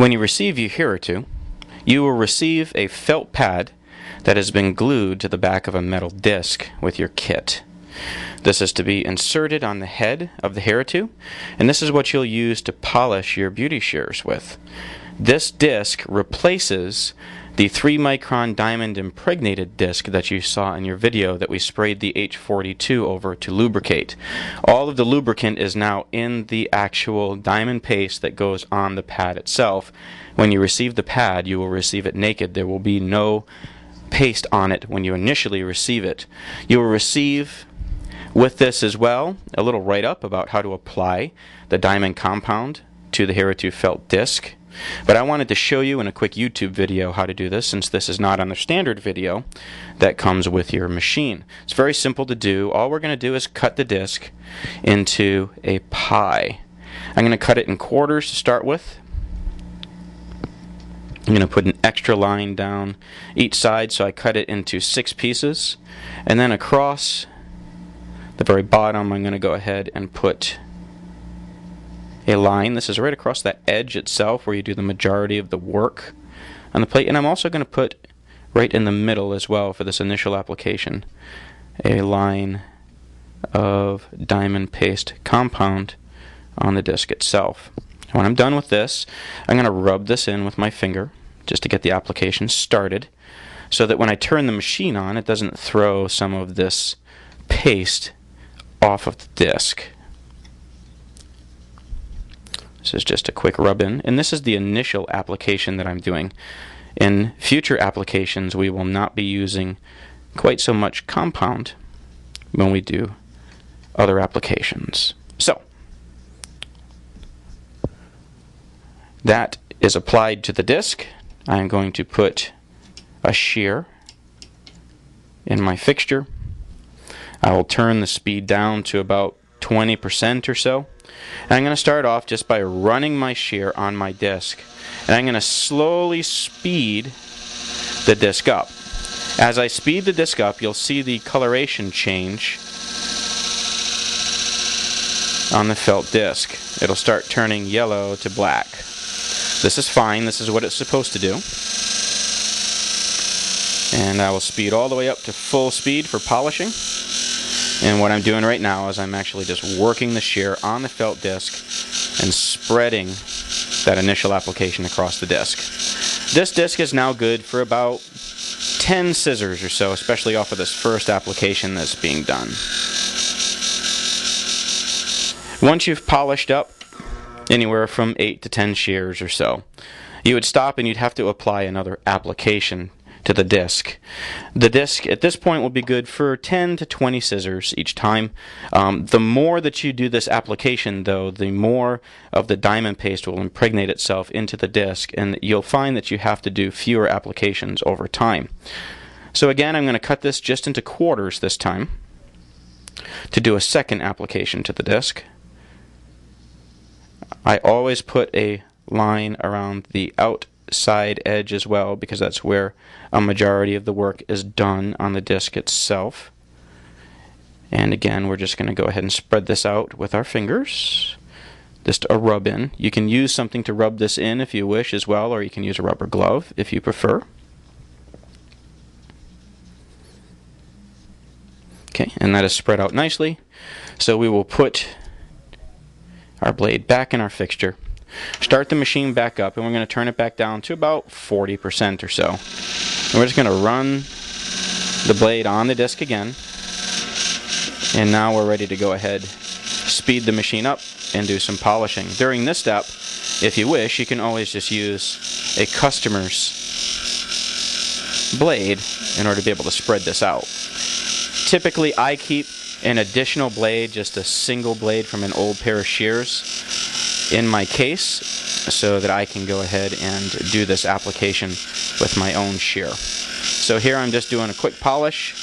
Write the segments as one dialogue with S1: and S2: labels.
S1: When you receive your Hira-To, you will receive a felt pad that has been glued to the back of a metal disc with your kit. This is to be inserted on the head of the Hira-To, and this is what you'll use to polish your beauty shears with. This disc replaces the 3-micron diamond impregnated disc that you saw in your video that we sprayed the H42 over to lubricate. All of the lubricant is now in the actual diamond paste that goes on the pad itself. When you receive the pad, you will receive it naked. There will be no paste on it when you initially receive it. You will receive with this as well a little write-up about how to apply the diamond compound to the Hira-To felt disc. But I wanted to show you in a quick YouTube video how to do this, since this is not on the standard video that comes with your machine. It's very simple to do. All we're going to do is cut the disc into a pie. I'm going to cut it in quarters to start with. I'm going to put an extra line down each side, so I cut it into 6 pieces. And then across the very bottom, I'm going to go ahead and put a line. This is right across that edge itself where you do the majority of the work on the plate. And I'm also going to put right in the middle as well for this initial application a line of diamond paste compound on the disc itself. When I'm done with this, I'm going to rub this in with my finger just to get the application started, so that when I turn the machine on, it doesn't throw some of this paste off of the disc. This is just a quick rub in, and this is the initial application that I'm doing. In future applications, we will not be using quite so much compound when we do other applications. So that is applied to the disc. I'm going to put a shear in my fixture. I will turn the speed down to about 20% or so. And I'm going to start off just by running my shear on my disc. And I'm going to slowly speed the disc up. As I speed the disc up, you'll see the coloration change on the felt disc. It'll start turning yellow to black. This is fine. This is what it's supposed to do. And I will speed all the way up to full speed for polishing. And what I'm doing right now is I'm actually just working the shear on the felt disc and spreading that initial application across the disc. This disc is now good for about 10 scissors or so, especially off of this first application that's being done. Once you've polished up anywhere from 8 to 10 shears or so, you would stop and you'd have to apply another application to the disc. The disc at this point will be good for 10 to 20 scissors each time. The more that you do this application, though, the more of the diamond paste will impregnate itself into the disc, and you'll find that you have to do fewer applications over time. So again, I'm going to cut this just into quarters this time to do a second application to the disc. I always put a line around the outside edge as well, because that's where a majority of the work is done on the disc itself. And again, we're just going to go ahead and spread this out with our fingers. Just a rub in. You can use something to rub this in if you wish as well, or you can use a rubber glove if you prefer. Okay, and that is spread out nicely. So we will put our blade back in our fixture, start the machine back up, and we're going to turn it back down to about 40% or so. And we're just going to run the blade on the disc again, and now we're ready to go ahead, speed the machine up, and do some polishing. During this step, if you wish, you can always just use a customer's blade in order to be able to spread this out. Typically, I keep an additional blade, just a single blade from an old pair of shears, in my case, so that I can go ahead and do this application with my own shear. So here I'm just doing a quick polish,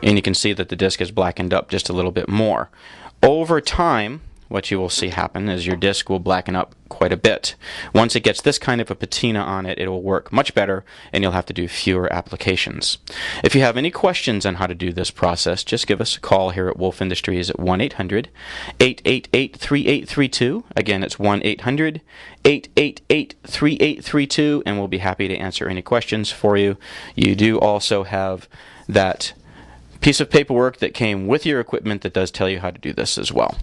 S1: and you can see that the disc is blackened up just a little bit more. Over time, what you will see happen is your disc will blacken up quite a bit. Once it gets this kind of a patina on it, it will work much better, and you'll have to do fewer applications. If you have any questions on how to do this process, just give us a call here at Wolf Industries at 1-800-888-3832. Again, it's 1-800-888-3832, and we'll be happy to answer any questions for you. You do also have that piece of paperwork that came with your equipment that does tell you how to do this as well.